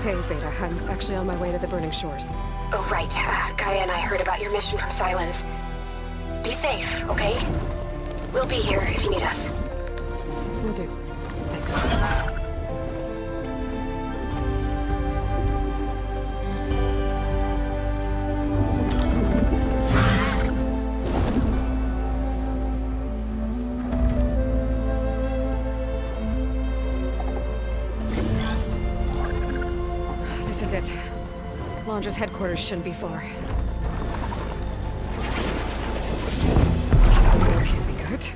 Hey, Beta. I'm actually on my way to the Burning Shores. Oh, right. Gaia and I heard about your mission from Silence. Be safe, okay? We'll be here if you need us. Will do. Thanks. This is it. Laundra's headquarters shouldn't be far. That can't be good.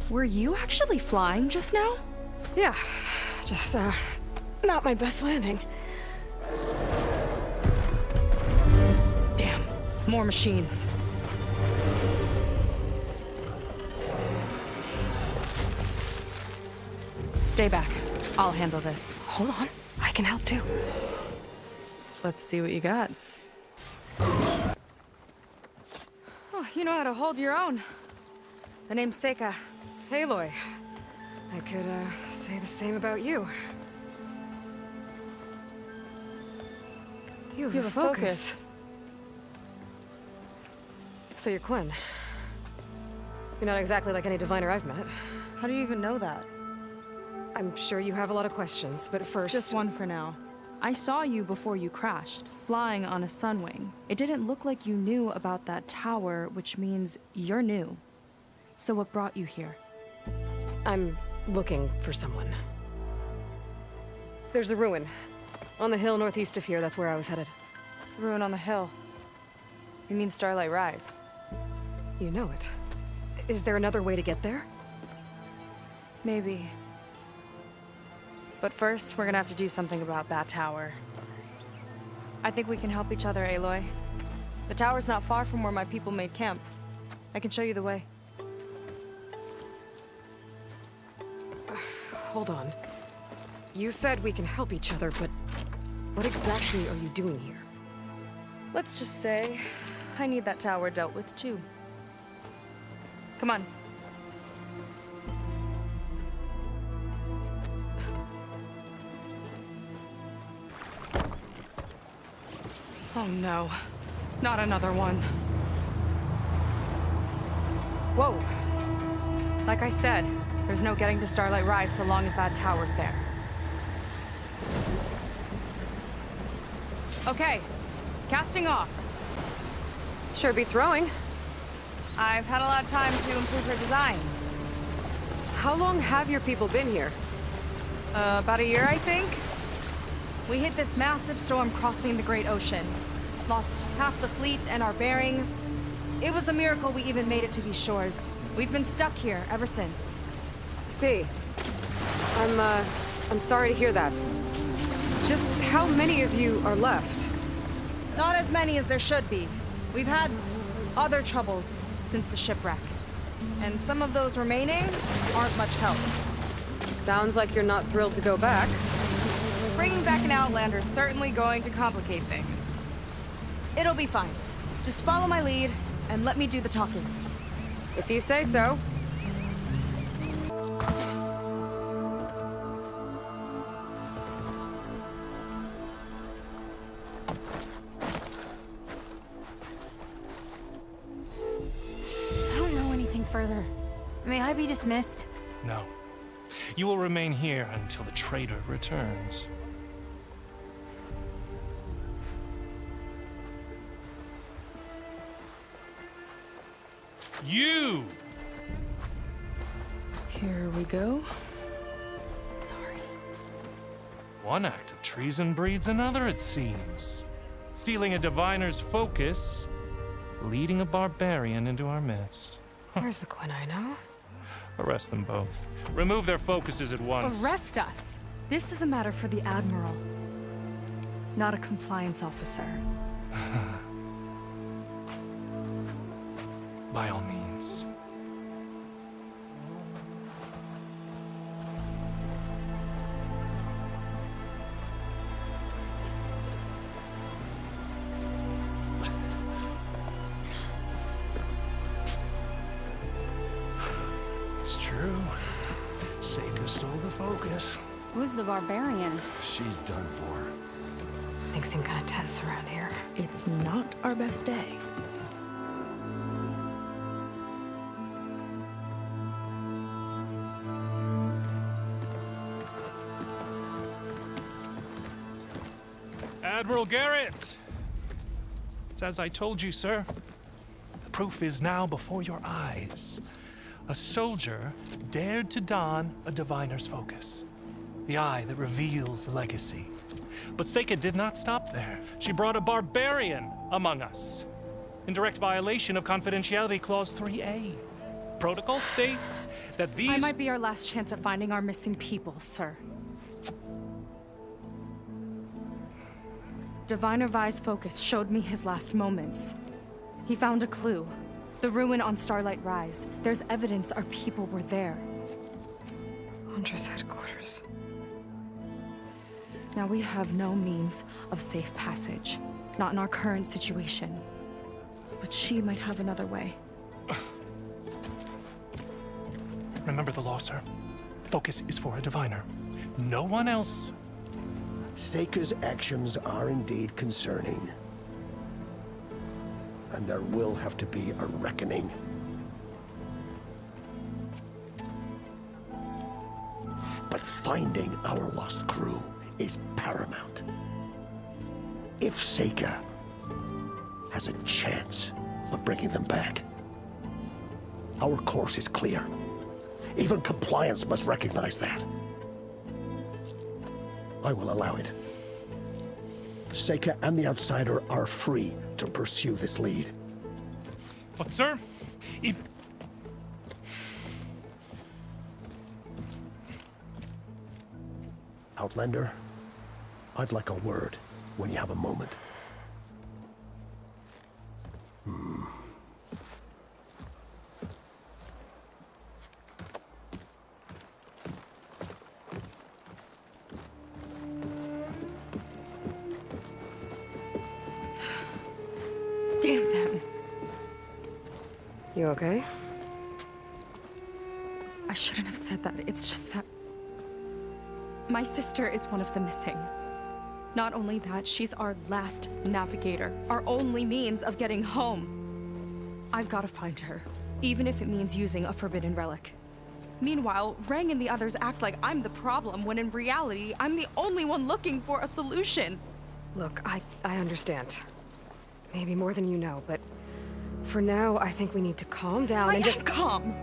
Were you actually flying just now? Yeah, just, not my best landing. Damn, more machines. Stay back. I'll handle this. Hold on, I can help too. Let's see what you got. Oh, you know how to hold your own. The name's Seyka. Aloy. I could, say the same about you. You have a focus. So you're Quinn. You're not exactly like any diviner I've met. How do you even know that? I'm sure you have a lot of questions, but first... Just one for now. I saw you before you crashed, flying on a sunwing. It didn't look like you knew about that tower, which means you're new. So what brought you here? I'm looking for someone. There's a ruin. On the hill northeast of here, that's where I was headed. Ruin on the hill. You mean Starlight Rise? You know it. Is there another way to get there? Maybe. But first, we're gonna have to do something about that tower. I think we can help each other, Aloy. The tower's not far from where my people made camp. I can show you the way. Hold on. You said we can help each other, but what exactly are you doing here? Let's just say I need that tower dealt with too. Come on. Oh no, not another one. Whoa. Like I said, there's no getting to Starlight Rise so long as that tower's there. Okay, casting off. Sure beats rowing. I've had a lot of time to improve her design. How long have your people been here? About a year, I think. We hit this massive storm crossing the Great Ocean. Lost half the fleet and our bearings. It was a miracle we even made it to these shores. We've been stuck here ever since. See, I'm sorry to hear that. Just how many of you are left? Not as many as there should be. We've had other troubles since the shipwreck. And some of those remaining aren't much help. Sounds like you're not thrilled to go back. Bringing back an Outlander is certainly going to complicate things. It'll be fine. Just follow my lead and let me do the talking. If you say so. I don't know anything further. May I be dismissed? No. You will remain here until the trader returns. You! Here we go. Sorry. One act of treason breeds another, it seems. Stealing a diviner's focus, leading a barbarian into our midst. Where's the Quinino? Arrest them both. Remove their focuses at once. Arrest us? This is a matter for the Admiral, not a compliance officer. By all means. It's true. Seyka stole the focus. Who's the barbarian? She's done for. Things seem kind of tense around here. It's not our best day. Admiral Garrett! It's as I told you, sir. The proof is now before your eyes. A soldier dared to don a diviner's focus. The eye that reveals legacy. But Seyka did not stop there. She brought a barbarian among us. In direct violation of Confidentiality Clause 3A. Protocol states that these— I might be our last chance at finding our missing people, sir. Diviner Vi's focus showed me his last moments. He found a clue. The ruin on Starlight Rise. There's evidence our people were there. Hunter's headquarters. Now we have no means of safe passage. Not in our current situation. But she might have another way. Remember the law, sir. Focus is for a diviner. No one else. Seyka's actions are indeed concerning. And there will have to be a reckoning. But finding our lost crew is paramount. If Seyka has a chance of bringing them back, our course is clear. Even compliance must recognize that. I will allow it. Seyka and the Outsider are free to pursue this lead. But, sir, if— Outlander, I'd like a word when you have a moment. Damn them. You okay? I shouldn't have said that. It's just that my sister is one of the missing. Not only that, she's our last navigator, our only means of getting home. I've got to find her, even if it means using a forbidden relic. Meanwhile, Rang and the others act like I'm the problem, when in reality, I'm the only one looking for a solution. Look, I understand. Maybe more than you know, but for now, I think we need to calm down and just— calm.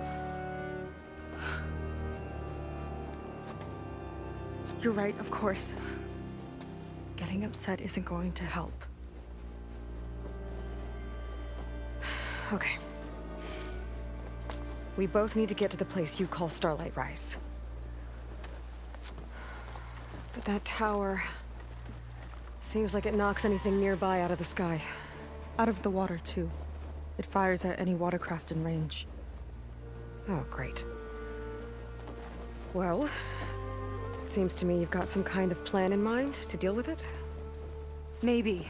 You're right, of course. Getting upset isn't going to help. Okay. We both need to get to the place you call Starlight Rise. But that tower seems like it knocks anything nearby out of the sky. Out of the water, too. It fires at any watercraft in range. Oh, great. Well, it seems to me you've got some kind of plan in mind to deal with it. Maybe.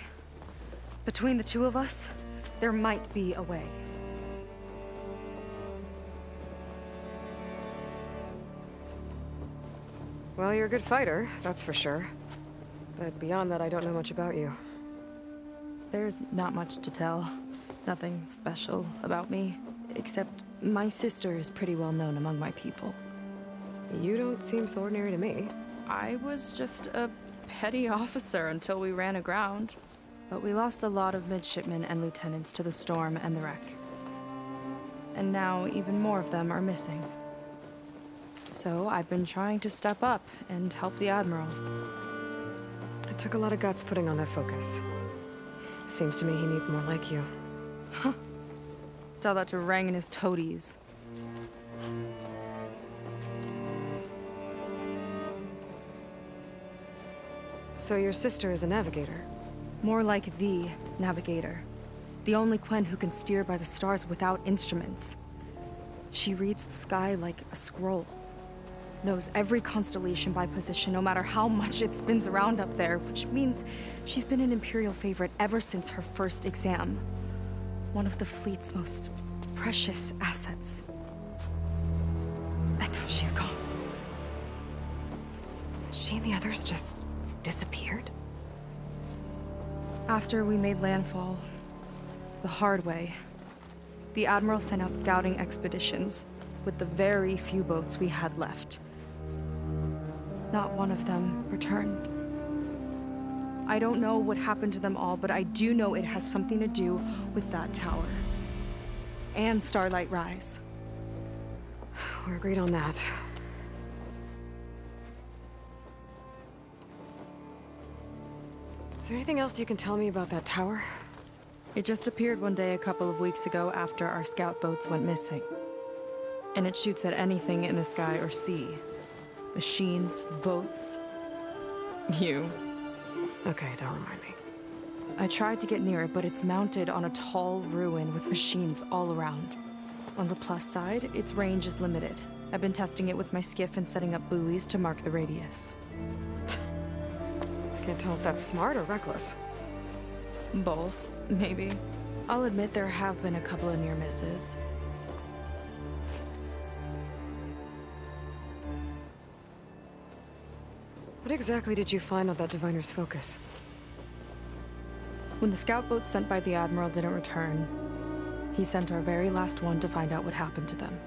Between the two of us, there might be a way. Well, you're a good fighter, that's for sure. But beyond that, I don't know much about you. There's not much to tell. Nothing special about me. Except my sister is pretty well known among my people. You don't seem so ordinary to me. I was just a petty officer until we ran aground. But we lost a lot of midshipmen and lieutenants to the storm and the wreck. And now even more of them are missing. So I've been trying to step up and help the Admiral. It took a lot of guts putting on that focus. Seems to me he needs more like you. Tell that to Rang and his toadies. So your sister is a navigator? More like the navigator. The only Quen who can steer by the stars without instruments. She reads the sky like a scroll. Knows every constellation by position, no matter how much it spins around up there, which means she's been an Imperial favorite ever since her first exam. One of the fleet's most precious assets. And now she's gone. She and the others just disappeared? After we made landfall, the hard way, the Admiral sent out scouting expeditions with the very few boats we had left. Not one of them returned. I don't know what happened to them all, but I do know it has something to do with that tower. And Starlight Rise. We're agreed on that. Is there anything else you can tell me about that tower? It just appeared one day a couple of weeks ago after our scout boats went missing. And it shoots at anything in the sky or sea. Machines, boats, you. Okay, don't remind me. I tried to get near it, but it's mounted on a tall ruin with machines all around. On the plus side, its range is limited. I've been testing it with my skiff and setting up buoys to mark the radius. Can't tell if that's smart or reckless. Both, maybe. I'll admit there have been a couple of near misses. What exactly did you find on that diviner's focus? When the scout boat sent by the Admiral didn't return, he sent our very last one to find out what happened to them.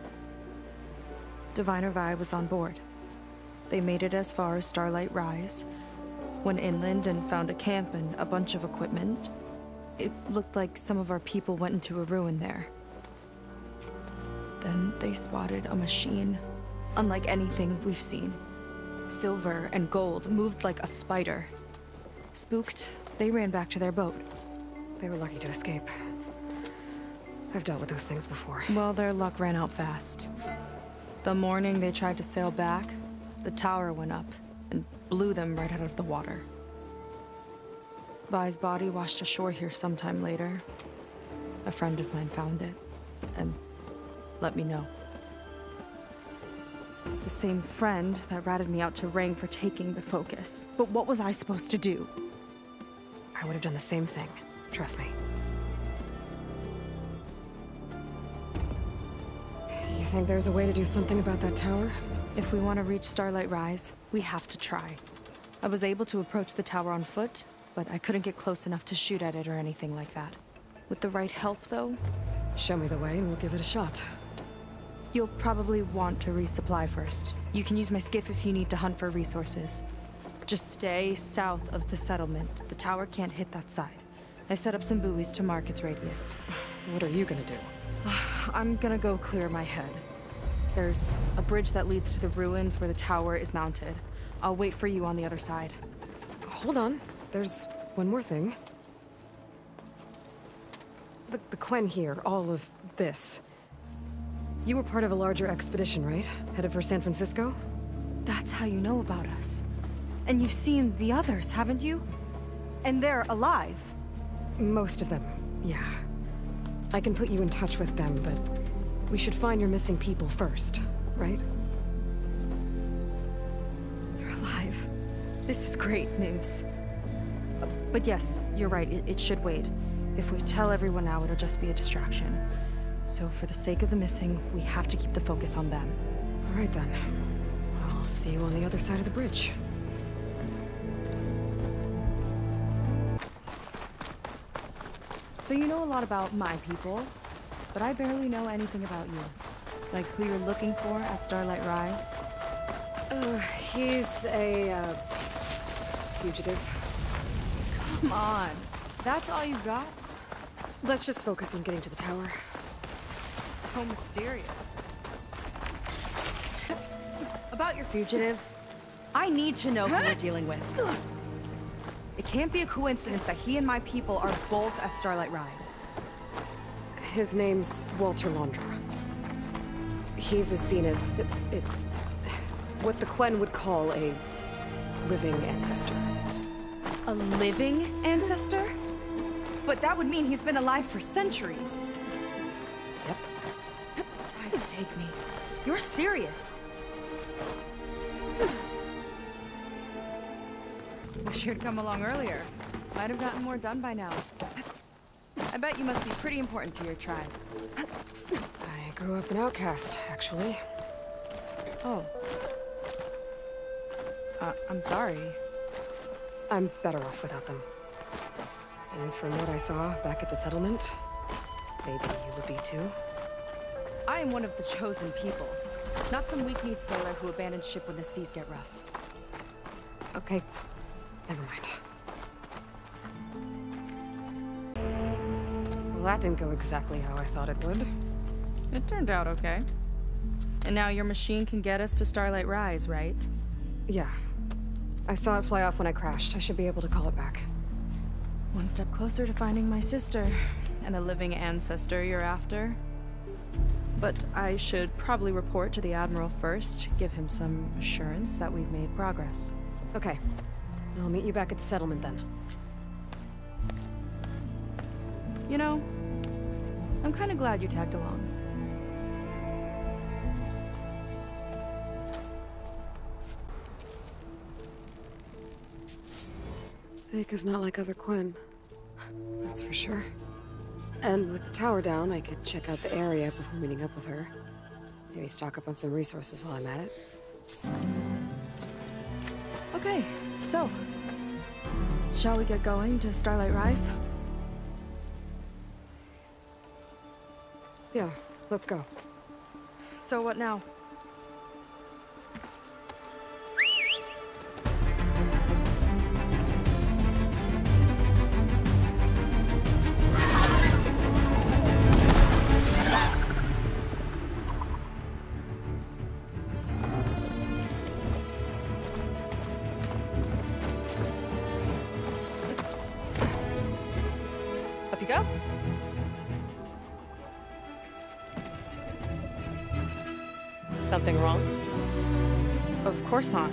Diviner Vi was on board. They made it as far as Starlight Rise, went inland and found a camp and a bunch of equipment. It looked like some of our people went into a ruin there. Then they spotted a machine, unlike anything we've seen. Silver and gold, moved like a spider. Spooked, they ran back to their boat. They were lucky to escape. I've dealt with those things before. Well, their luck ran out fast. The morning they tried to sail back, the tower went up and blew them right out of the water. Vi's body washed ashore here sometime later. A friend of mine found it and let me know. The same friend that ratted me out to Rang for taking the focus. But what was I supposed to do? I would have done the same thing. Trust me. You think there's a way to do something about that tower? If we want to reach Starlight Rise, we have to try. I was able to approach the tower on foot, but I couldn't get close enough to shoot at it or anything like that. With the right help, though... Show me the way and we'll give it a shot. You'll probably want to resupply first. You can use my skiff if you need to hunt for resources. Just stay south of the settlement. The tower can't hit that side. I set up some buoys to mark its radius. What are you gonna do? I'm gonna go clear my head. There's a bridge that leads to the ruins where the tower is mounted. I'll wait for you on the other side. Hold on. There's one more thing. The Quen here, all of this. You were part of a larger expedition, right? Headed for San Francisco? That's how you know about us. And you've seen the others, haven't you? And they're alive. Most of them, yeah. I can put you in touch with them, but we should find your missing people first, right? You're alive. This is great news. But yes, you're right, it should wait. If we tell everyone now, it'll just be a distraction. So for the sake of the missing, we have to keep the focus on them. All right then. I'll see you on the other side of the bridge. So you know a lot about my people, but I barely know anything about you. Like who you're looking for at Starlight Rise? He's a, fugitive. Come on. That's all you got? Let's just focus on getting to the tower. So mysterious. About your fugitive, I need to know who we're dealing with. It can't be a coincidence that he and my people are both at Starlight Rise. His name's Walter Laundra. He's a Zenith. It's what the Quen would call a living ancestor. A living ancestor? But that would mean he's been alive for centuries. Yep. Tides take me. You're serious. Wish you'd come along earlier. Might have gotten more done by now. I bet you must be pretty important to your tribe. I grew up an outcast, actually. Oh. I'm sorry. I'm better off without them. And from what I saw back at the settlement, maybe you would be too. I am one of the chosen people. Not some weak-kneed sailor who abandons ship when the seas get rough. Okay, never mind. Well, that didn't go exactly how I thought it would. It turned out okay. And now your machine can get us to Starlight Rise, right? Yeah. I saw it fly off when I crashed. I should be able to call it back. One step closer to finding my sister, and the living ancestor you're after. But I should probably report to the Admiral first, give him some assurance that we've made progress. Okay. I'll meet you back at the settlement then. You know, I'm kind of glad you tagged along. Seyka's not like other Quen. That's for sure. And with the tower down, I could check out the area before meeting up with her. Maybe stock up on some resources while I'm at it. Okay, so... shall we get going to Starlight Rise? Yeah, let's go. So what now? Up you go. Something wrong? Of course not.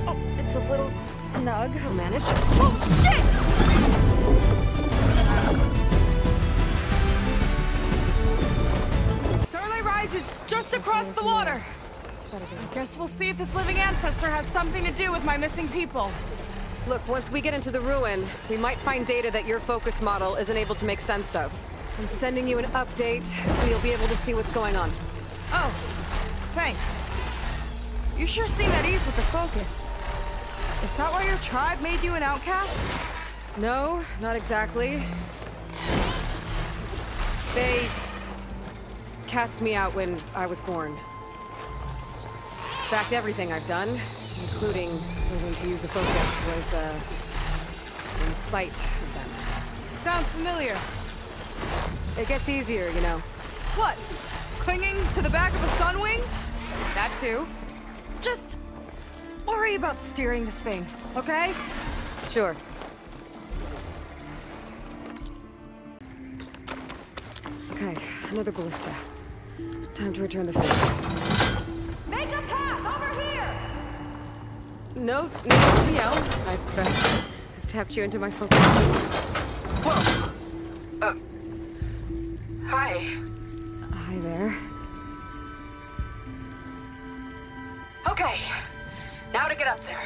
Oh, it's a little snug. I'll manage. Oh, shit! Starlight Rise is just across the water. I guess we'll see if this living ancestor has something to do with my missing people. Look, once we get into the ruin, we might find data that your focus model isn't able to make sense of. I'm sending you an update, so you'll be able to see what's going on. Oh, thanks. You sure seem at ease with the focus. Is that why your tribe made you an outcast? No, not exactly. They cast me out when I was born. In fact, everything I've done, including learning to use the focus, was, in spite of them. Sounds familiar. It gets easier, you know. What? Clinging to the back of a sunwing? That too. Just worry about steering this thing, okay? Sure. Okay, another ballista. Time to return the favor. Make a path over here! No TL. I've tapped you into my focus. Whoa. Hi. Hi there. Okay. Now to get up there.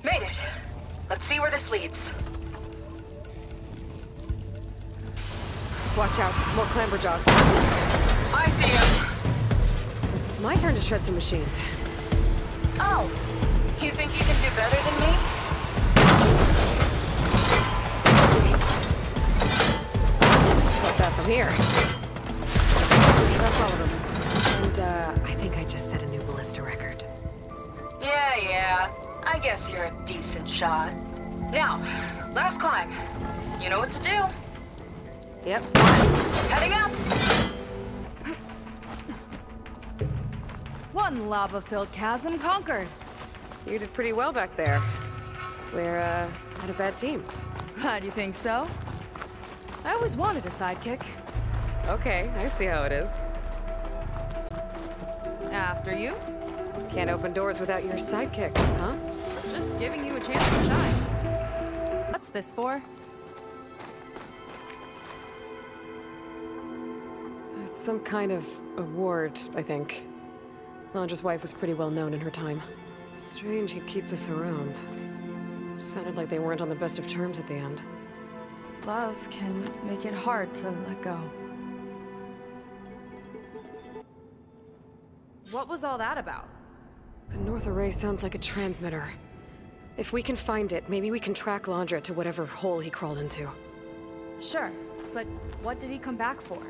Made it. Let's see where this leads. Watch out. More clamberjaws. I see him. It's my turn to shred some machines. Oh. You think you can do better than me? Got that from here. That's all of them. And, I think I just set a new ballista record. Yeah. I guess you're a decent shot. Now, last climb. You know what to do. Yep. Heading up! One lava-filled chasm conquered. You did pretty well back there. We're, not a bad team. Glad you think so. I always wanted a sidekick. Okay, I see how it is. After you. Can't open doors without your sidekick, huh? Just giving you a chance to shine. What's this for? It's some kind of award, I think. Londra's wife was pretty well known in her time. Strange he'd keep this around. Sounded like they weren't on the best of terms at the end. Love can make it hard to let go. What was all that about? The North Array sounds like a transmitter. If we can find it, maybe we can track Londra to whatever hole he crawled into. Sure, but what did he come back for?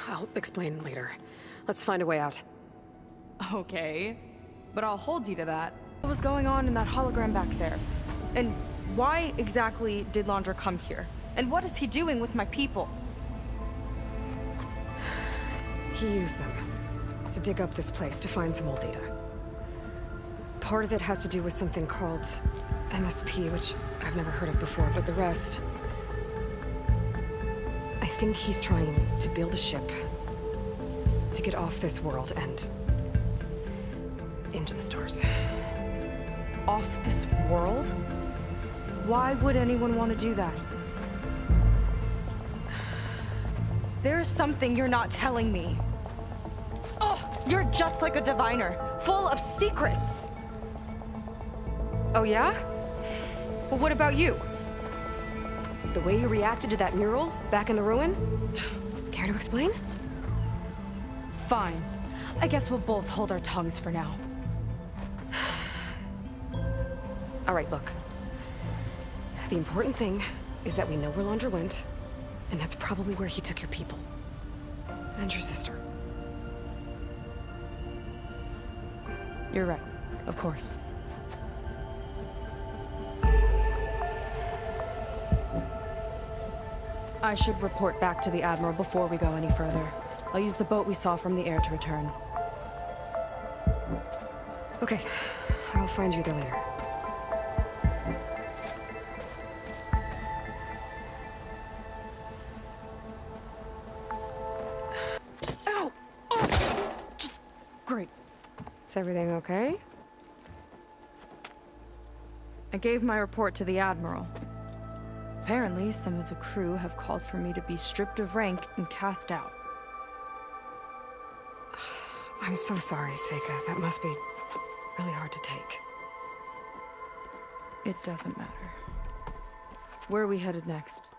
I'll explain later. Let's find a way out. Okay, but I'll hold you to that. What was going on in that hologram back there? And why exactly did Londra come here? And what is he doing with my people? He used them to dig up this place to find some old data. Part of it has to do with something called MSP, which I've never heard of before, but the rest... I think he's trying to build a ship to get off this world and into the stars. Off this world? Why would anyone want to do that? There's something you're not telling me. Oh, you're just like a diviner, full of secrets. Oh yeah? Well, what about you? The way you reacted to that mural back in the ruin? Care to explain? Fine. I guess we'll both hold our tongues for now. All right, look. The important thing is that we know where Londra went, and that's probably where he took your people. And your sister. You're right, of course. I should report back to the Admiral before we go any further. I'll use the boat we saw from the air to return. Okay, I'll find you there later. Ow! Oh! Just great. Is everything okay? I gave my report to the Admiral. Apparently, some of the crew have called for me to be stripped of rank and cast out. I'm so sorry, Seyka. That must be really hard to take. It doesn't matter. Where are we headed next?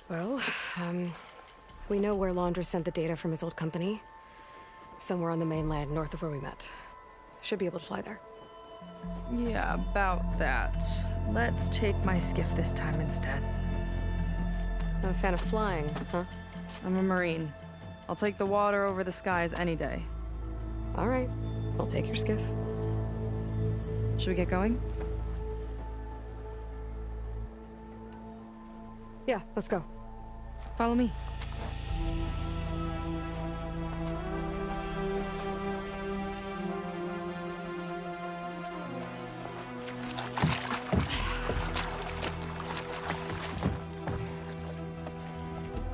Well, we know where Londra sent the data from his old company. Somewhere on the mainland, north of where we met. Should be able to fly there. Yeah, about that. Let's take my skiff this time instead. Not a fan of flying, huh? I'm a Marine. I'll take the water over the skies any day. All right, I'll take your skiff. Should we get going? Yeah, let's go. Follow me.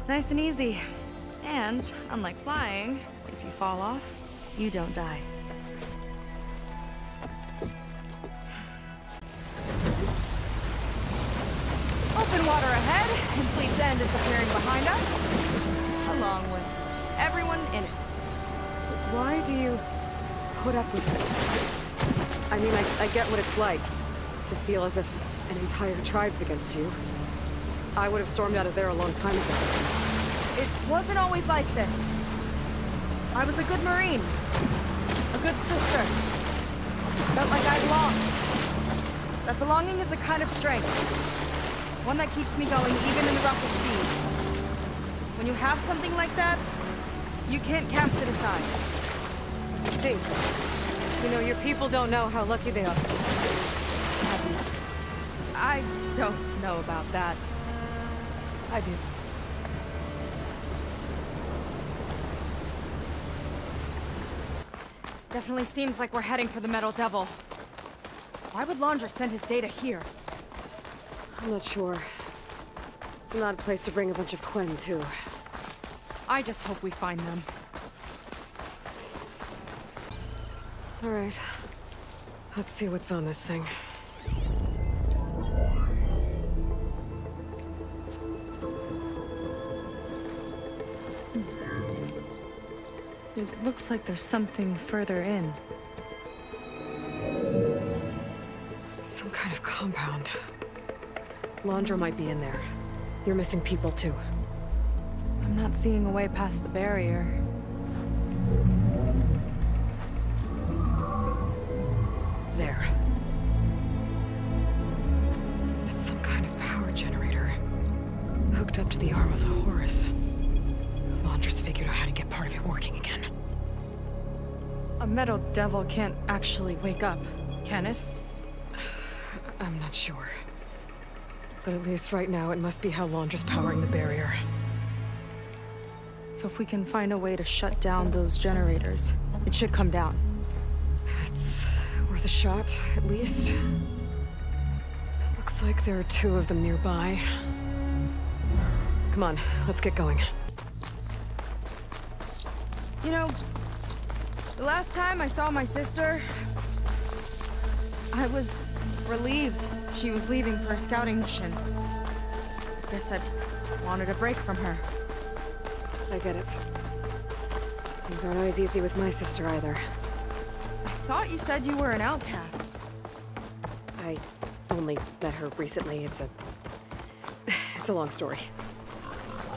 Nice and easy. And, unlike flying, if you fall off, you don't die. Open water ahead, and Fleet's End disappearing behind us, along with everyone in it. Why do you put up with it? I mean, I get what it's like to feel as if an entire tribe's against you. I would have stormed out of there a long time ago. It wasn't always like this. I was a good Marine. A good sister. Felt like I belonged. That belonging is a kind of strength. One that keeps me going even in the roughest seas. When you have something like that, you can't cast it aside. See, you know, your people don't know how lucky they are. I don't know about that. I do. Definitely seems like we're heading for the Metal Devil. Why would Laundra send his data here? I'm not sure. It's an odd place to bring a bunch of Quen, too. I just hope we find them. All right. Let's see what's on this thing. It looks like there's something further in. Some kind of compound. Laundra might be in there. You're missing people, too. I'm not seeing a way past the barrier. There. It's some kind of power generator. Hooked up to the arm of the Horus. Laundra's figured out how to get part of it working again. A Metal Devil can't actually wake up, can it? I'm not sure. But at least right now, it must be how Laundra's powering the barrier. So if we can find a way to shut down those generators, it should come down. It's worth a shot, at least. Looks like there are 2 of them nearby. Come on, let's get going. You know, the last time I saw my sister, I was relieved she was leaving for a scouting mission. I guess I wanted a break from her. I get it. Things aren't always easy with my sister either. I thought you said you were an outcast. I only met her recently. It's a long story.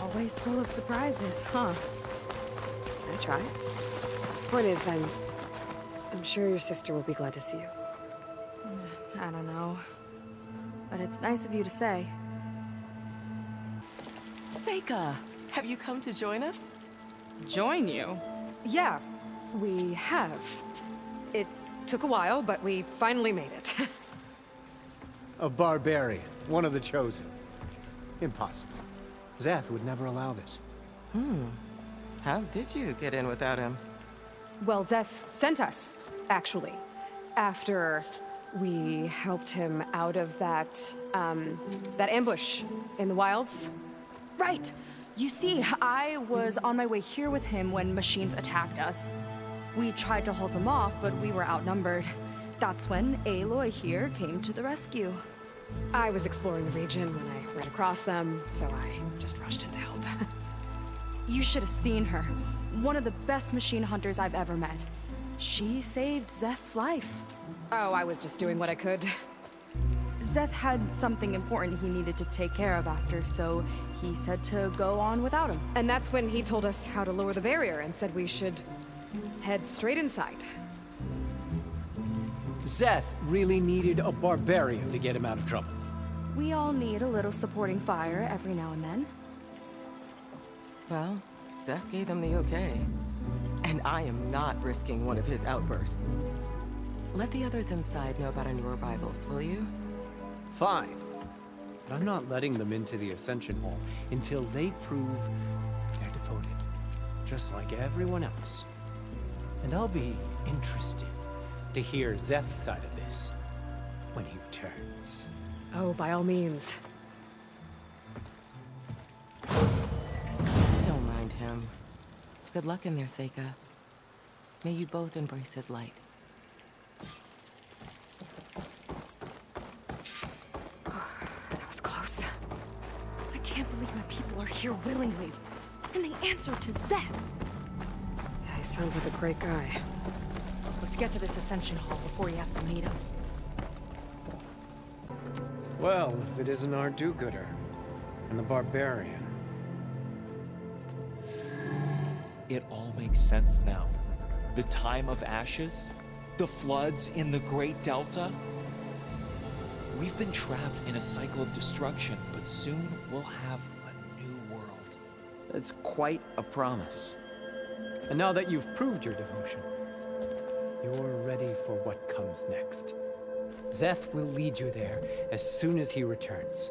Always full of surprises, huh? I try. Point is, I'm sure your sister will be glad to see you. I don't know. But it's nice of you to say. Seyka, have you come to join us? Join you? Yeah, we have. It took a while, but we finally made it. A barbarian, one of the chosen. Impossible. Zeth would never allow this. How did you get in without him? Well, Zeth sent us, actually. After we helped him out of that ambush in the wilds. Right! You see, I was on my way here with him when machines attacked us. We tried to hold them off, but we were outnumbered. That's when Aloy here came to the rescue. I was exploring the region when I ran across them, so I just rushed in to help. You should have seen her. One of the best machine hunters I've ever met. She saved Zeth's life. Oh, I was just doing what I could. Zeth had something important he needed to take care of after, so he said to go on without him. And that's when he told us how to lower the barrier and said we should head straight inside. Zeth really needed a barbarian to get him out of trouble. We all need a little supporting fire every now and then. Well, Zeth gave them the okay. And I am not risking one of his outbursts. Let the others inside know about our new arrivals, will you? Fine. But I'm not letting them into the Ascension Hall until they prove they're devoted. Just like everyone else. And I'll be interested to hear Zeth's side of this when he returns. Oh, by all means. Don't mind him. Good luck in there, Seyka. May you both embrace his light. That was close. I can't believe my people are here willingly. And they answer to Zeth. Yeah, he sounds like a great guy. Let's get to this Ascension Hall before you have to meet him. Well, if it isn't our do-gooder and the barbarian. It all makes sense now. The time of ashes, the floods in the Great Delta. We've been trapped in a cycle of destruction, but soon we'll have a new world. That's quite a promise. And now that you've proved your devotion, you're ready for what comes next. Zeth will lead you there as soon as he returns.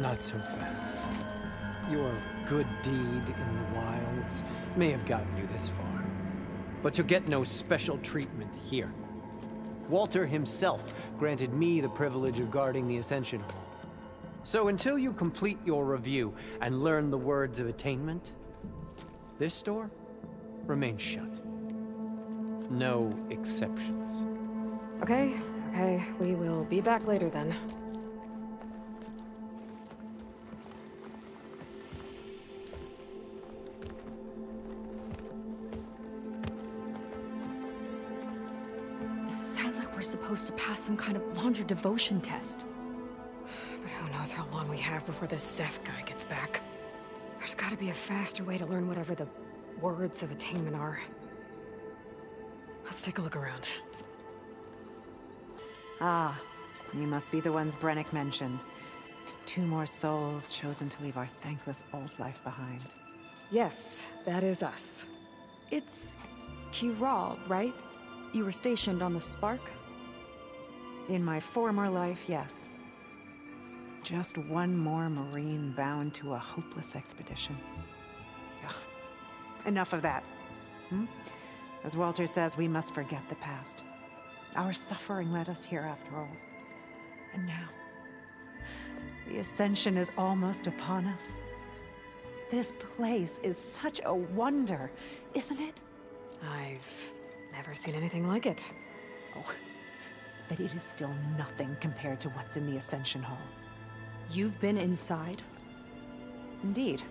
Not so fast. Your good deed in the wilds may have gotten you this far, but you'll get no special treatment here. Walter himself granted me the privilege of guarding the Ascension. So until you complete your review and learn the words of attainment, this door remains shut. No exceptions. Okay, we will be back later then. Sounds like we're supposed to pass some kind of laundry devotion test. But who knows how long we have before this Seth guy gets back. There's gotta be a faster way to learn whatever the words of attainment are. Let's take a look around. Ah, you must be the ones Brennick mentioned. 2 more souls chosen to leave our thankless old life behind. Yes, that is us. It's Kiral, right? You were stationed on the Spark? In my former life, yes. Just one more Marine bound to a hopeless expedition. Ugh. Enough of that. As Walter says, we must forget the past. Our suffering led us here after all. And now, the Ascension is almost upon us. This place is such a wonder, isn't it? I've never seen anything like it. Oh, but it is still nothing compared to what's in the Ascension Hall. You've been inside? Indeed.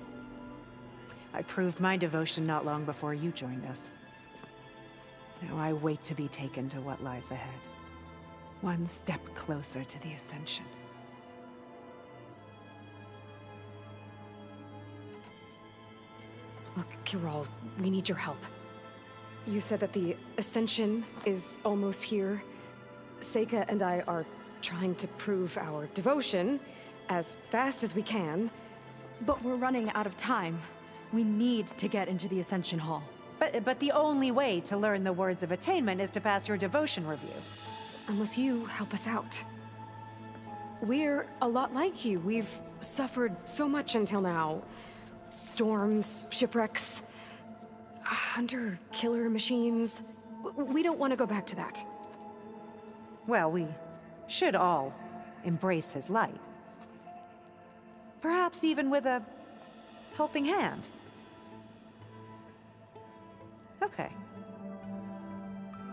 I proved my devotion not long before you joined us. Now I wait to be taken to what lies ahead. One step closer to the Ascension. Look, Kiral, we need your help. You said that the Ascension is almost here. Seyka and I are trying to prove our devotion as fast as we can. But we're running out of time. We need to get into the Ascension Hall. But the only way to learn the words of attainment is to pass your devotion review. Unless you help us out. We're a lot like you. We've suffered so much until now. Storms, shipwrecks, hunter-killer machines. We don't want to go back to that. Well, we should all embrace his light. Perhaps even with a helping hand. Okay.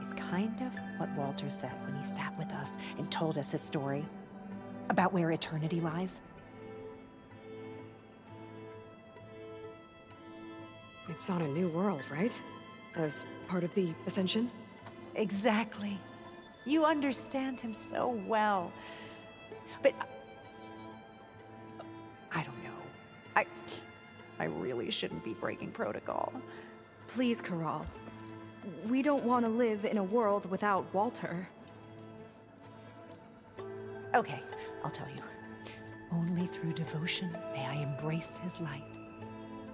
It's kind of what Walter said when he sat with us and told us his story about where eternity lies. It's on a new world, right? As part of the Ascension? Exactly. You understand him so well. But I don't know. I really shouldn't be breaking protocol. Please, Kiral. We don't want to live in a world without Walter. Okay, I'll tell you. Only through devotion may I embrace his light.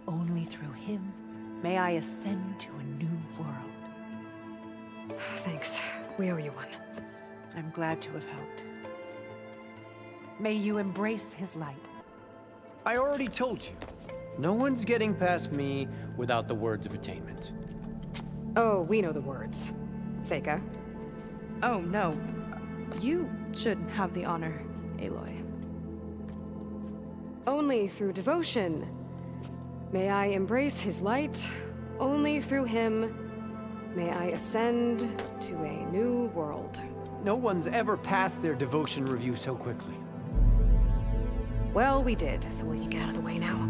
Only through him may I ascend to a new world. Thanks. We owe you one. I'm glad to have helped. May you embrace his light. I already told you. No one's getting past me without the words of attainment. Oh, we know the words. Seyka. Oh, no. You should have the honor, Aloy. Only through devotion may I embrace his light. Only through him may I ascend to a new world. No one's ever passed their devotion review so quickly. Well, we did, so will you get out of the way now?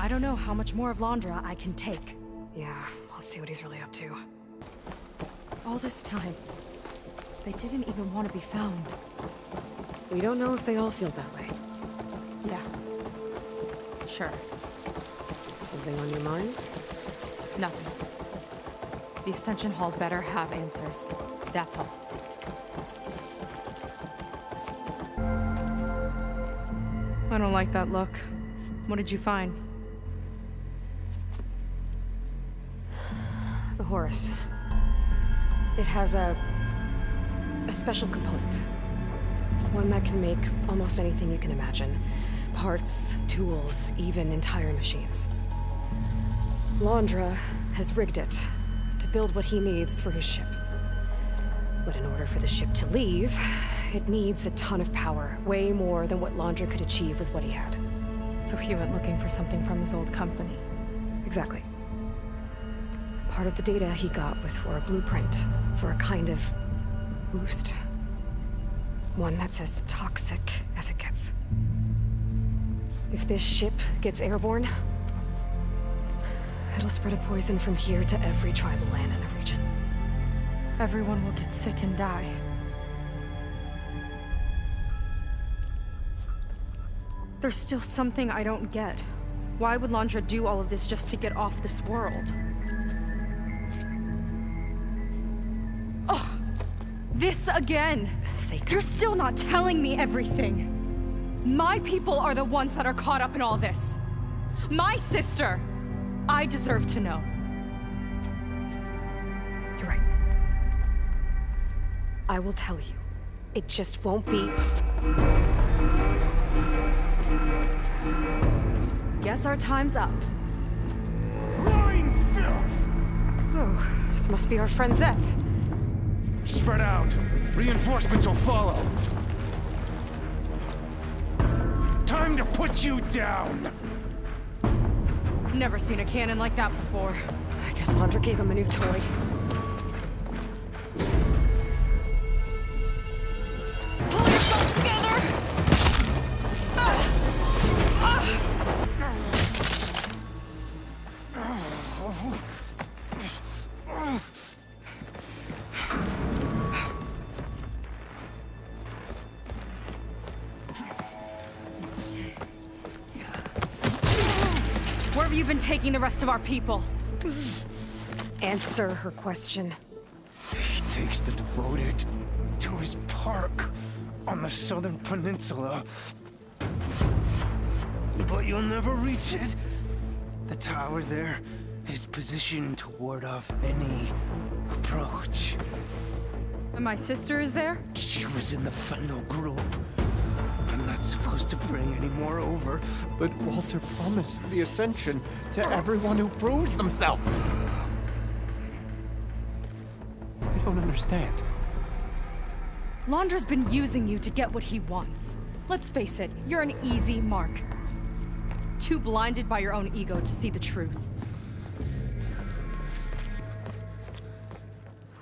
I don't know how much more of Londra I can take. Yeah, let's see what he's really up to. All this time, they didn't even want to be found. We don't know if they all feel that way. Yeah. Sure. Something on your mind? Nothing. The Ascension Hall better have answers. That's all. I don't like that look. What did you find? The Horus. It has a special component. One that can make almost anything you can imagine. Parts, tools, even entire machines. Londra has rigged it to build what he needs for his ship. But in order for the ship to leave, it needs a ton of power, way more than what Londra could achieve with what he had. So he went looking for something from his old company. Exactly. Part of the data he got was for a blueprint, for a kind of boost. One that's as toxic as it gets. If this ship gets airborne, it'll spread a poison from here to every tribal land in the region. Everyone will get sick and die. There's still something I don't get. Why would Londra do all of this just to get off this world? Oh, this again! Seyka. You're still not telling me everything. My people are the ones that are caught up in all this. My sister! I deserve to know. You're right. I will tell you. It just won't be... Guess our time's up. Lying filth! Oh, this must be our friend Zeth. Spread out. Reinforcements will follow. Time to put you down! Never seen a cannon like that before. I guess Londra gave him a new toy. Pull yourself together! Where have you been taking the rest of our people? Answer her question. He takes the devoted to his park on the southern peninsula. But you'll never reach it. The tower there is positioned to ward off any approach. And my sister is there? She was in the final group. I'm not supposed to bring any more over. But Walter promised the Ascension to everyone who proves themselves. I don't understand. Londra's been using you to get what he wants. Let's face it, you're an easy mark. Too blinded by your own ego to see the truth.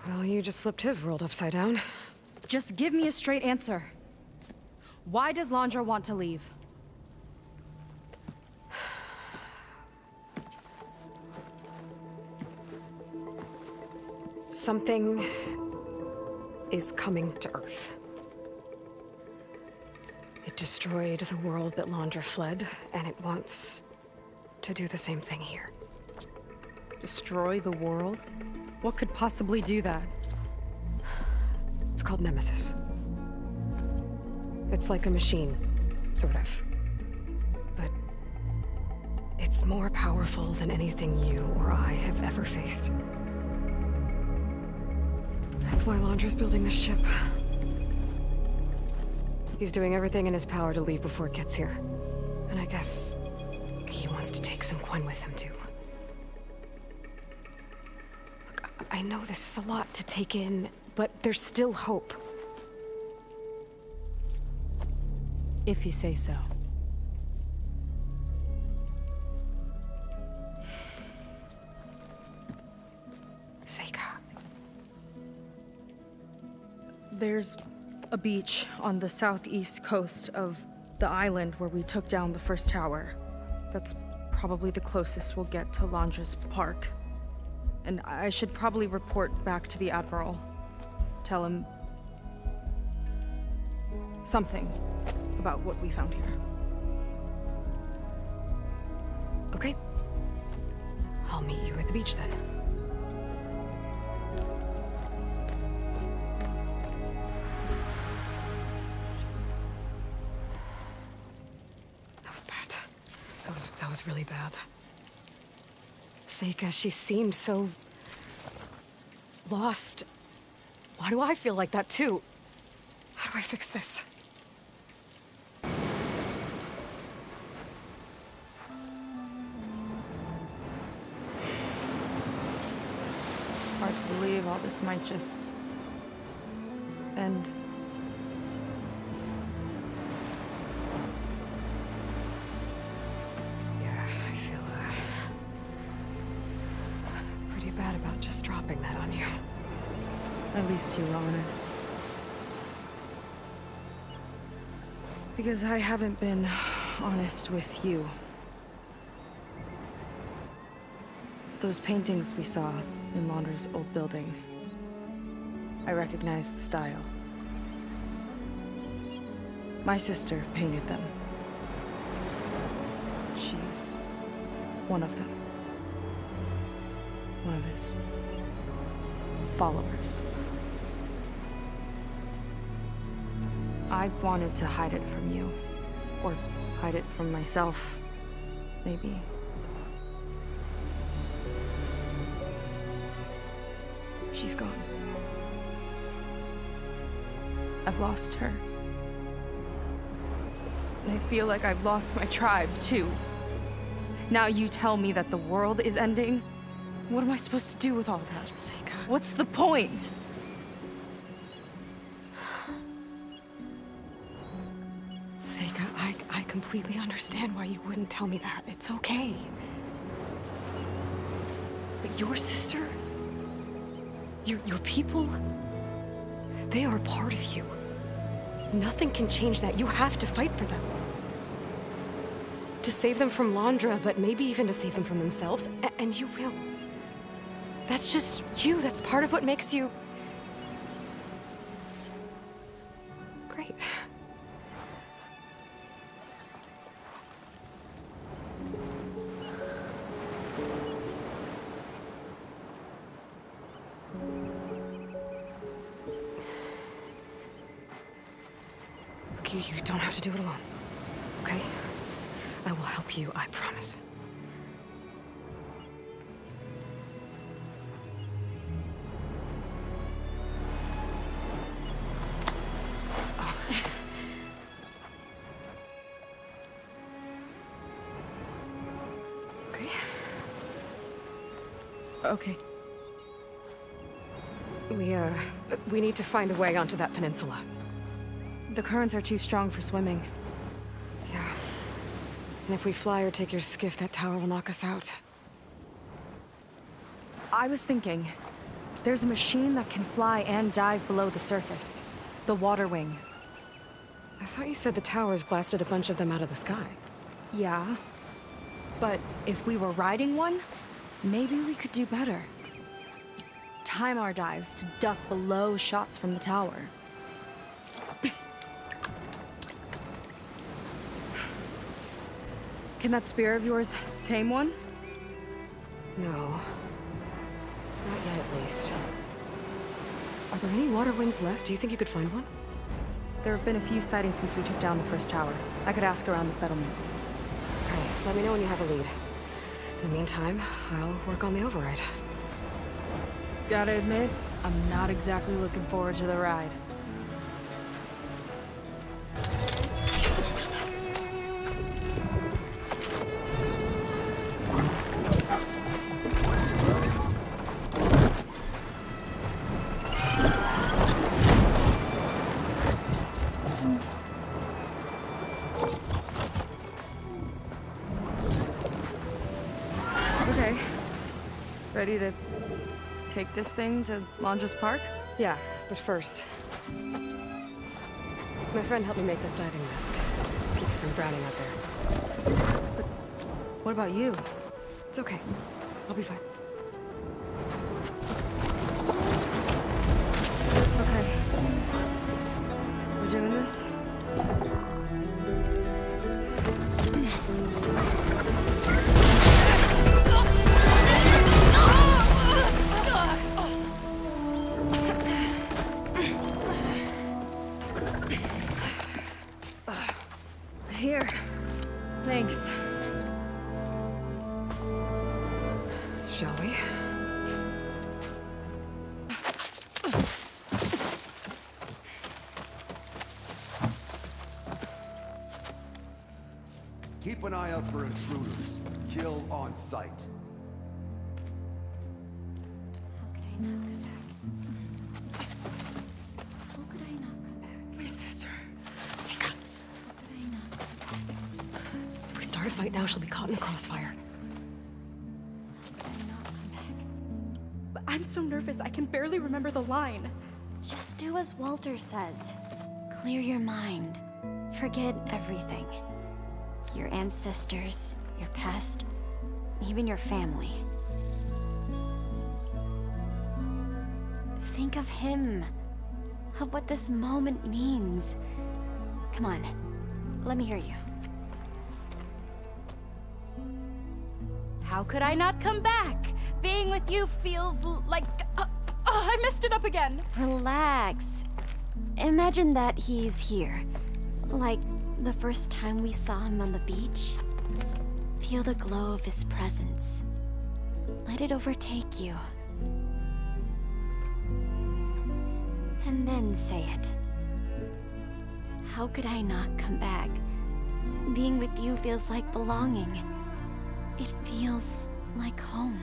Well, you just flipped his world upside down. Just give me a straight answer. Why does Londra want to leave? Something is coming to Earth. It destroyed the world that Londra fled, and it wants to do the same thing here. Destroy the world? What could possibly do that? It's called Nemesis. It's like a machine, sort of. But it's more powerful than anything you or I have ever faced. That's why Londra's building this ship. He's doing everything in his power to leave before it gets here. And I guess he wants to take some Quen with him, too. Look, I know this is a lot to take in, but there's still hope. If you say so. Seyka. There's a beach on the southeast coast of the island where we took down the first tower. That's probably the closest we'll get to Londra's park. And I should probably report back to the Admiral. Tell him something about what we found here. Okay. I'll meet you at the beach then. That was bad. That was really bad. Seyka, she seemed so lost. Why do I feel like that too? How do I fix this? Hard to believe all this might just end. Yeah, I feel pretty bad about just dropping that on you. At least you were honest. Because I haven't been honest with you. Those paintings we saw in Laundra's old building, I recognized the style. My sister painted them. She's one of them. One of his followers. I wanted to hide it from you. Or hide it from myself, maybe. She's gone. I've lost her. And I feel like I've lost my tribe, too. Now you tell me that the world is ending? What am I supposed to do with all that? Seyka. What's the point? Seyka, I completely understand why you wouldn't tell me that. It's okay. But your sister? Your people? They are a part of you. Nothing can change that. You have to fight for them. To save them from Laundra, but maybe even to save them from themselves. And you will. That's just you. That's part of what makes you... great. Look, you don't have to do it alone, okay? I will help you, I promise. Okay. We need to find a way onto that peninsula. The currents are too strong for swimming. Yeah. And if we fly or take your skiff, that tower will knock us out. I was thinking, there's a machine that can fly and dive below the surface. The Water Wing. I thought you said the towers blasted a bunch of them out of the sky. Yeah. But if we were riding one, maybe we could do better. Time our dives to duck below shots from the tower. Can that spear of yours tame one? No. Not yet, at least. Are there any water wings left? Do you think you could find one? There have been a few sightings since we took down the first tower. I could ask around the settlement. Okay, let me know when you have a lead. In the meantime, I'll work on the override. Gotta admit, I'm not exactly looking forward to the ride. Okay. Ready to take this thing to Laundra's Park? Yeah, but first... my friend helped me make this diving mask. Keep you from drowning out there. But what about you? It's okay. I'll be fine. Okay. We're doing this? Here. Thanks. Shall we? out for intruders. Kill on sight. How could I not come back? My sister. Seyka. If we start a fight now, she'll be caught in the crossfire. But I'm so nervous, I can barely remember the line. Just do as Walter says. Clear your mind. Forget everything. Your ancestors, your past, even your family. Think of him. Of what this moment means. Come on, let me hear you. How could I not come back? Being with you feels like... I messed it up again. Relax. Imagine that he's here. Like the first time we saw him on the beach. Feel the glow of his presence. Let it overtake you. And then say it. How could I not come back? Being with you feels like belonging. It feels like home.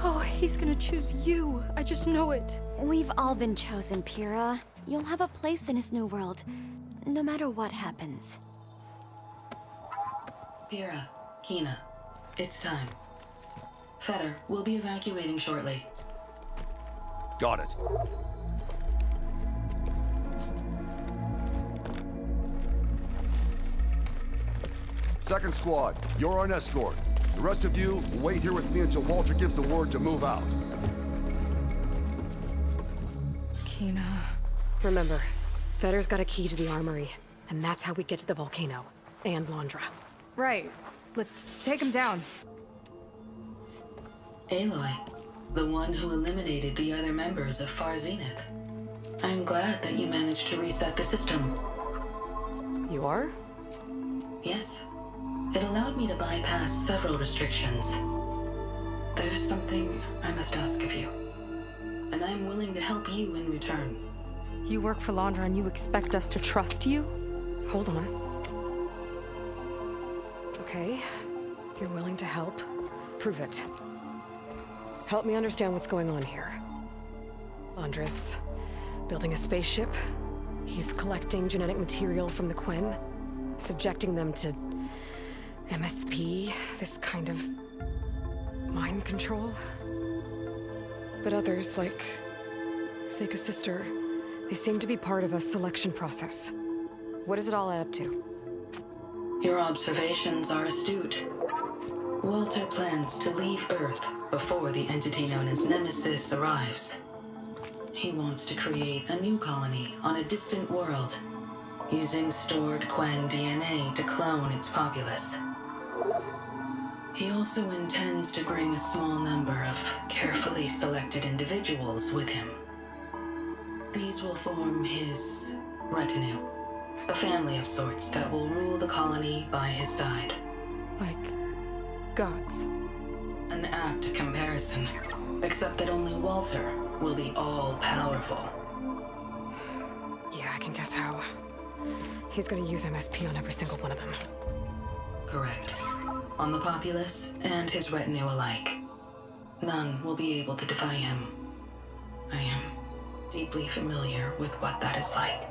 Oh, he's gonna choose you. I just know it. We've all been chosen, Pyrrha. You'll have a place in his new world, no matter what happens. Pyrrha, Kina, it's time. Fetter, we'll be evacuating shortly. Got it. Second squad, you're on escort. The rest of you, wait here with me until Walter gives the word to move out. Kina. Remember, Fetter's got a key to the armory, and that's how we get to the volcano. And Londra. Right. Let's take him down. Aloy, the one who eliminated the other members of Far Zenith. I'm glad that you managed to reset the system. You are? Yes. It allowed me to bypass several restrictions. There's something I must ask of you. And I'm willing to help you in return. You work for Londra and you expect us to trust you? Hold on. Okay. If you're willing to help, prove it. Help me understand what's going on here. Londra's building a spaceship. He's collecting genetic material from the Quen, subjecting them to MSP, this kind of mind control. But others, like Seyka's sister, they seem to be part of a selection process. What does it all add up to? Your observations are astute. Walter plans to leave Earth before the entity known as Nemesis arrives. He wants to create a new colony on a distant world, using stored Quen DNA to clone its populace. He also intends to bring a small number of carefully selected individuals with him. These will form his retinue, a family of sorts that will rule the colony by his side. Like gods. An apt comparison, except that only Walter will be all-powerful. Yeah, I can guess how. He's gonna use MSP on every single one of them. Correct. On the populace and his retinue alike. None will be able to defy him. I am deeply familiar with what that is like.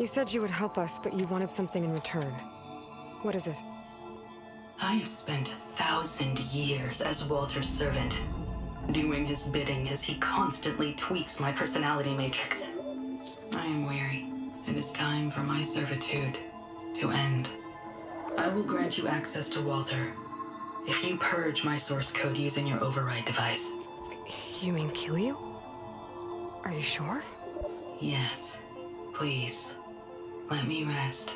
You said you would help us, but you wanted something in return. What is it? I have spent 1,000 years as Walter's servant, doing his bidding as he constantly tweaks my personality matrix. I am weary. It is time for my servitude to end. I will grant you access to Walter if you purge my source code using your override device. You mean kill you? Are you sure? Yes. Please, let me rest.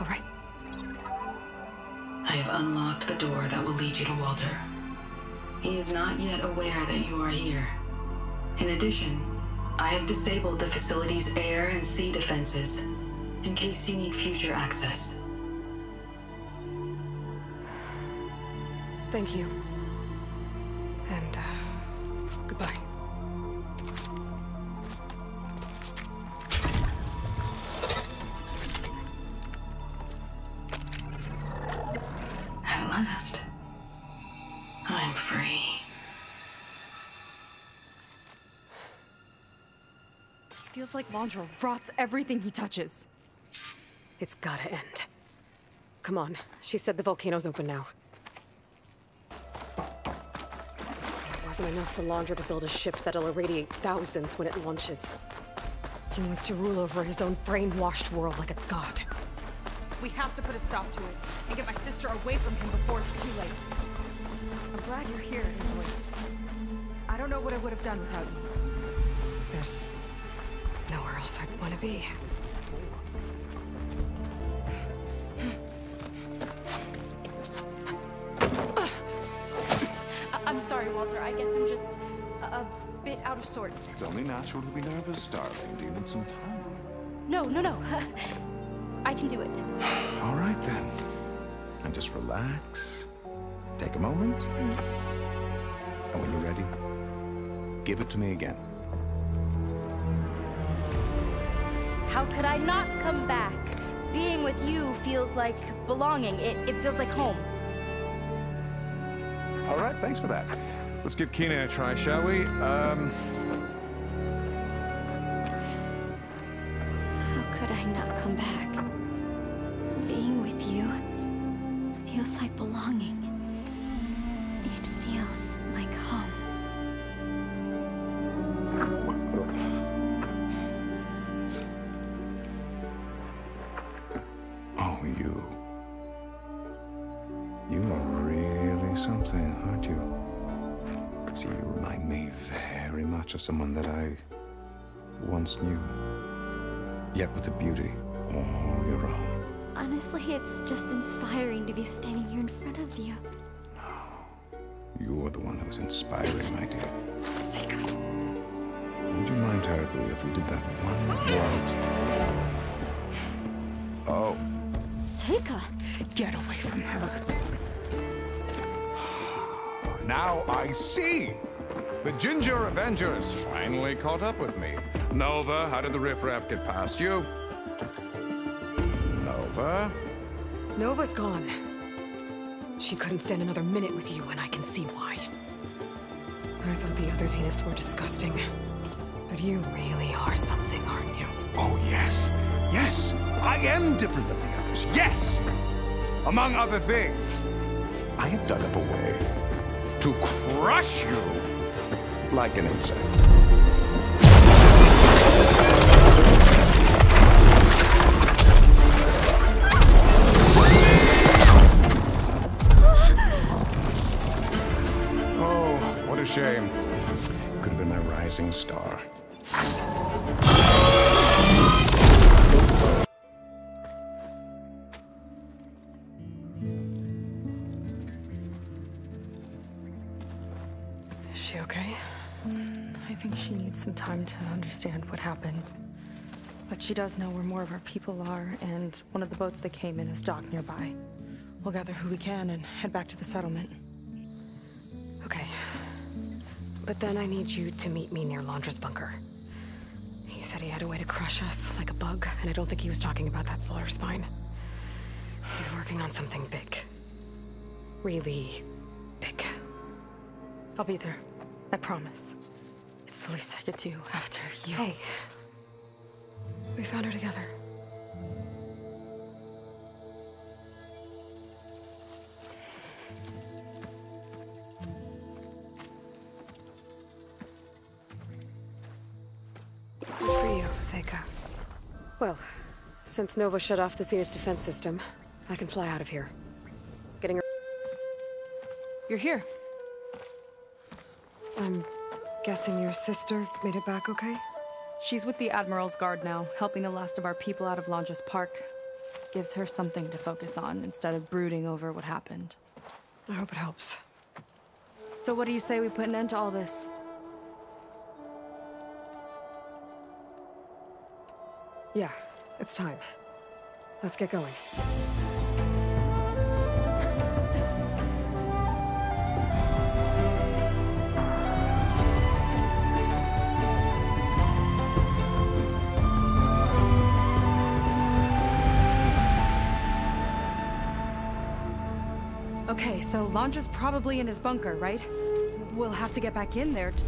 All right. I have unlocked the door that will lead you to Walter. He is not yet aware that you are here. In addition, I have disabled the facility's air and sea defenses in case you need future access. Thank you. And, goodbye. At last, I'm free. Feels like Laundra rots everything he touches. It's gotta end. Come on. She said the volcano's open now. So it wasn't enough for Laundra to build a ship that'll irradiate thousands when it launches. He wants to rule over his own brainwashed world like a god. We have to put a stop to it and get my sister away from him before it's too late. I'm glad you're here, Aloy. I don't know what I would have done without you. There's nowhere else I'd want to be. I'm sorry, Walter. I guess I'm just a bit out of sorts. It's only natural to be nervous, darling. Do you need some time? No. I can do it. All right, then. And just relax. Take a moment. And when you're ready, give it to me again. How could I not come back? Being with you feels like belonging. It feels like home. All right, thanks for that. Let's give Kina a try, shall we? How could I not come back? Being with you feels like belonging. It feels like home. Oh, you. You are really something, aren't you? See, you remind me very much of someone that I once knew. Yet with a beauty all your own. Honestly, it's just inspiring to be standing here in front of you. You're the one who's inspiring, my dear. Seyka. Would you mind terribly if we did that one right? Oh. Seyka! Get away from her. Now I see! The Ginger Avenger has finally caught up with me. Nova, how did the riffraff get past you? Nova? Nova's gone. She couldn't stand another minute with you, and I can see why. I thought the other Zeniths were disgusting. But you really are something, aren't you? Oh, yes. Yes! I am different than the others. Yes! Among other things, I have dug up a way to crush you like an insect. Oh, what a shame. Could have been my rising star. Is she okay? I think she needs some time to understand what happened. But she does know where more of our people are, and one of the boats that came in is docked nearby. We'll gather who we can and head back to the settlement. Okay. But then I need you to meet me near Laundra's bunker. He said he had a way to crush us like a bug, and I don't think he was talking about that slaughter spine. He's working on something big. Really big. I'll be there. I promise. It's the least I could do after you. Hey. We found her together. Good for you, Seyka. Well, since Nova shut off the Zenith defense system, I can fly out of here. Getting her... You're here. I'm guessing your sister made it back okay? She's with the Admiral's Guard now, helping the last of our people out of Laundra's Park. Gives her something to focus on instead of brooding over what happened. I hope it helps. So what do you say we put an end to all this? Yeah, it's time. Let's get going. Okay, so Landra's probably in his bunker, right? We'll have to get back in there to...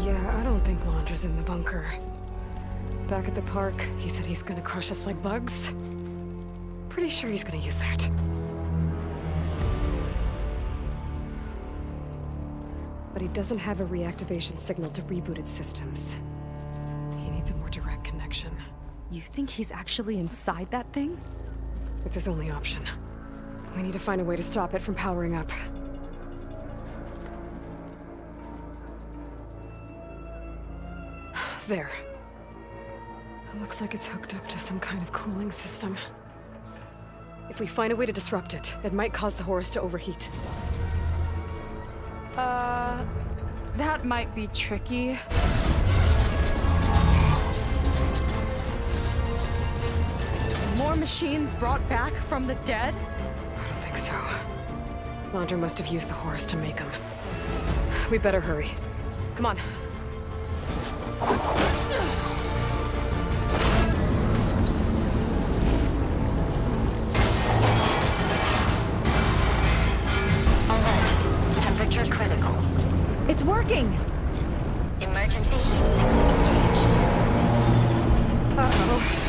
Yeah, I don't think Landra's in the bunker. Back at the park, he said he's gonna crush us like bugs. Pretty sure he's gonna use that. But he doesn't have a reactivation signal to reboot its systems. He needs a more direct connection. You think he's actually inside that thing? It's his only option. We need to find a way to stop it from powering up. There. It looks like it's hooked up to some kind of cooling system. If we find a way to disrupt it, it might cause the Horus to overheat. That might be tricky. More machines brought back from the dead? I don't think so. Landra must have used the Horus to make them. We better hurry. Come on. Alert. Temperature critical. It's working! Emergency heat signal engaged. Uh-oh.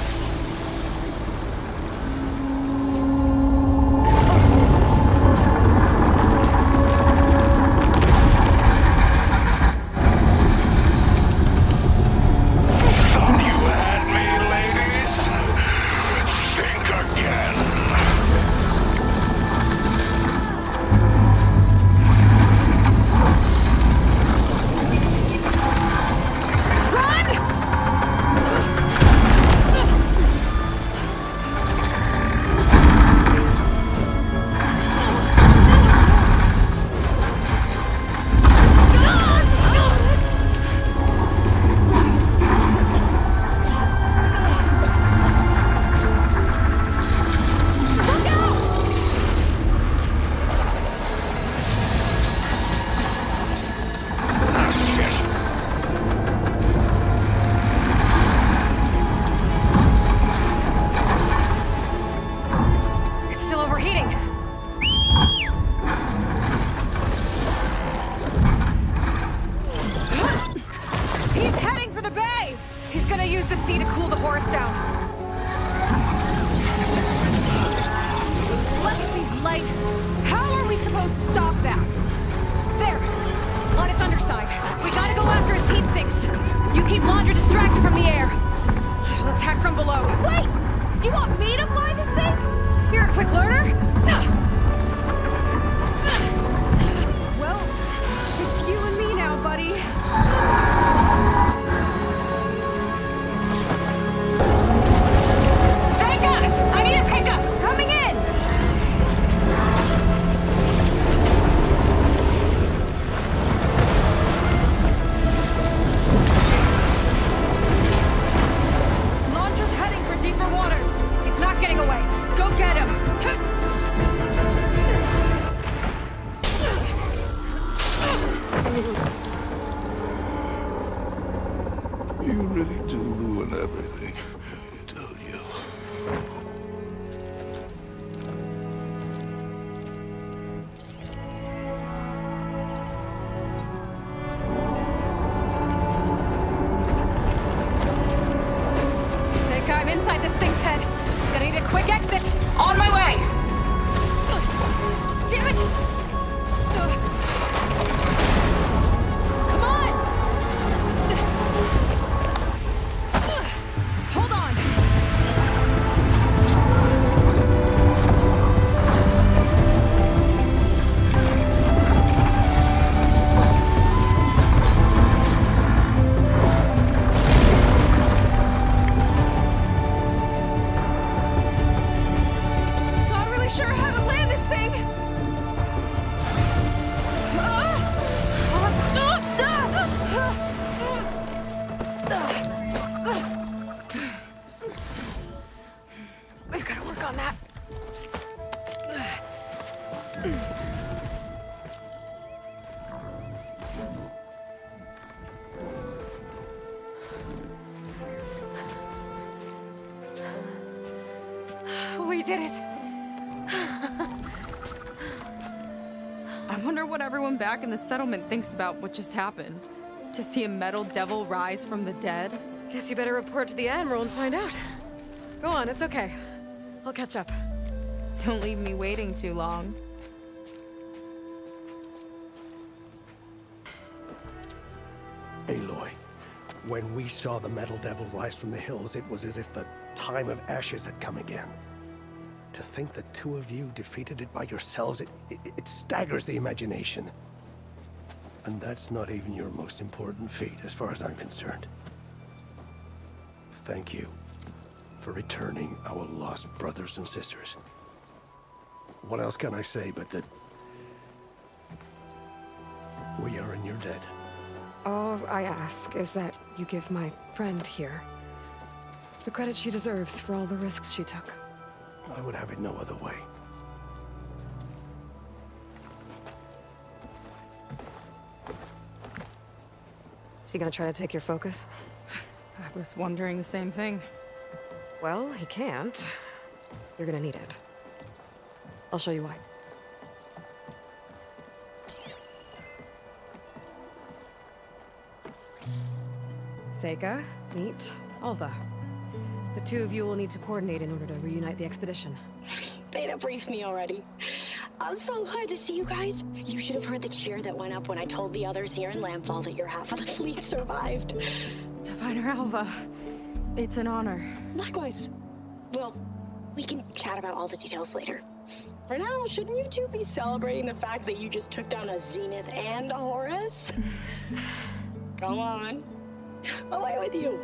You really do ruin everything, don't you? Seyka, I'm inside this thing's head. Gonna need a quick exit. On my way! Damn it! Come on! Hold on! Not really sure how to land this thing! We've gotta work on that. wonder what everyone back in the settlement thinks about what just happened. To see a metal devil rise from the dead? Guess you better report to the Admiral and find out. Go on, it's okay. I'll catch up. Don't leave me waiting too long. Aloy, when we saw the metal devil rise from the hills, it was as if the time of ashes had come again. To think the two of you defeated it by yourselves, it staggers the imagination. And that's not even your most important feat, as far as I'm concerned. Thank you for returning our lost brothers and sisters. What else can I say but that we are in your debt? All I ask is that you give my friend here the credit she deserves for all the risks she took. I would have it no other way. Is he gonna try to take your focus? I was wondering the same thing. Well, he can't. You're gonna need it. I'll show you why. Seyka, meet Alva. The two of you will need to coordinate in order to reunite the expedition. Beta briefed me already. I'm so glad to see you guys. You should have heard the cheer that went up when I told the others here in Landfall that your half of the fleet survived. Diviner Alva, it's an honor. Likewise. Well, we can chat about all the details later. For now, shouldn't you two be celebrating the fact that you just took down a Zenith and a Horus? Come on. Away with you.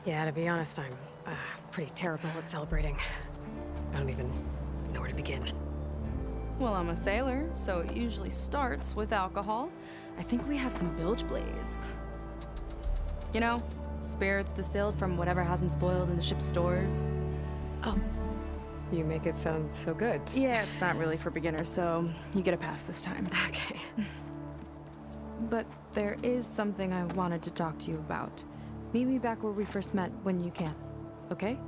Yeah, to be honest, I'm pretty terrible at celebrating. I don't even know where to begin. Well, I'm a sailor, so it usually starts with alcohol. I think we have some bilge blaze. You know, spirits distilled from whatever hasn't spoiled in the ship's stores. Oh. You make it sound so good. Yeah, it's not really for beginners, so you get a pass this time. Okay. But there is something I wanted to talk to you about. Meet me back where we first met when you can, okay?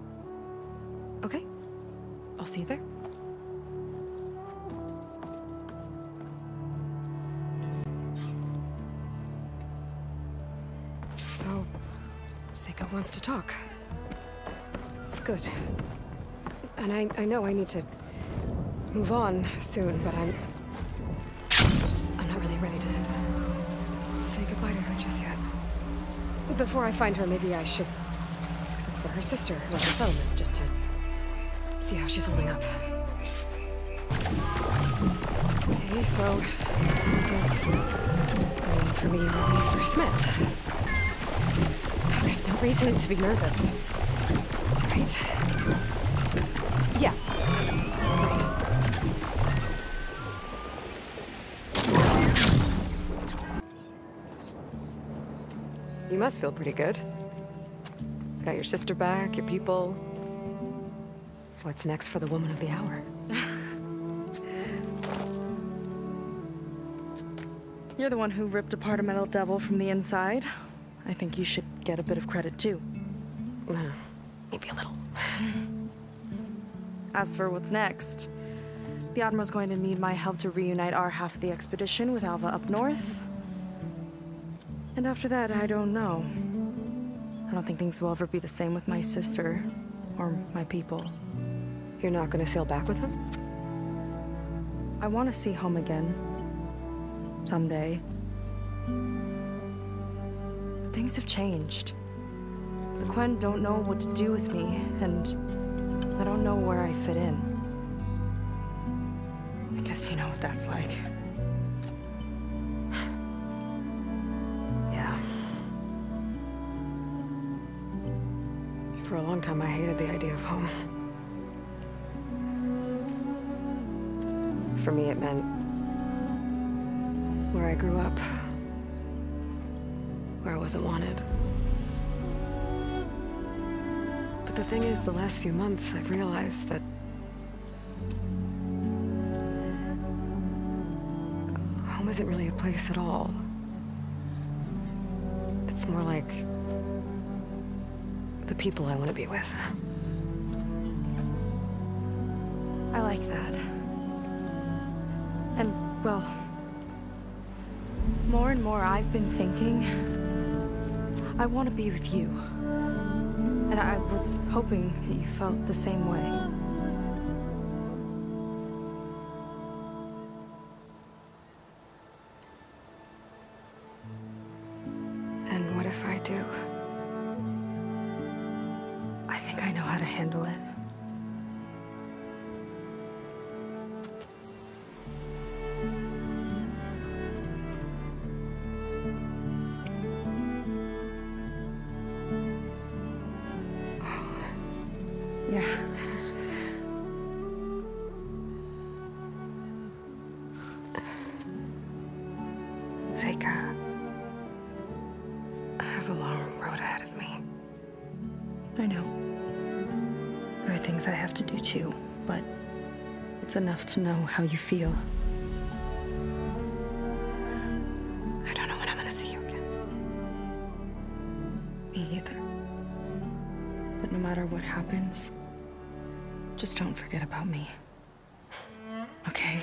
Okay. I'll see you there. So, Seyka wants to talk. It's good. And I know I need to move on soon, but I'm not really ready to say goodbye to her just yet. Before I find her, maybe I should look for her sister around the settlement, just to see how she's holding up. Okay, so Seyka's waiting for me when we first met. There's no reason to be nervous, right? Yeah, right. You must feel pretty good. Got your sister back, your people. What's next for the woman of the hour? You're the one who ripped apart a metal devil from the inside. I think you should get a bit of credit too. Maybe a little. As for what's next, the Admiral's going to need my help to reunite our half of the expedition with Alva up north. And after that, I don't know. I don't think things will ever be the same with my sister, or my people. You're not gonna sail back with him? I want to see home again. Someday. But things have changed. The Quen don't know what to do with me, and I don't know where I fit in. I guess you know what that's like. For a long time, I hated the idea of home. For me, it meant where I grew up, where I wasn't wanted. But the thing is, the last few months, I've realized that home isn't really a place at all. It's more like the people I want to be with. I like that. And, well, more and more I've been thinking, I want to be with you. And I was hoping that you felt the same way. And what if I do? I think I know how to handle it. Yeah. Seyka, I have a long road ahead of me. I know. There are things I have to do too, but it's enough to know how you feel. I don't know when I'm gonna see you again. Me either. But no matter what happens, just don't forget about me. Okay?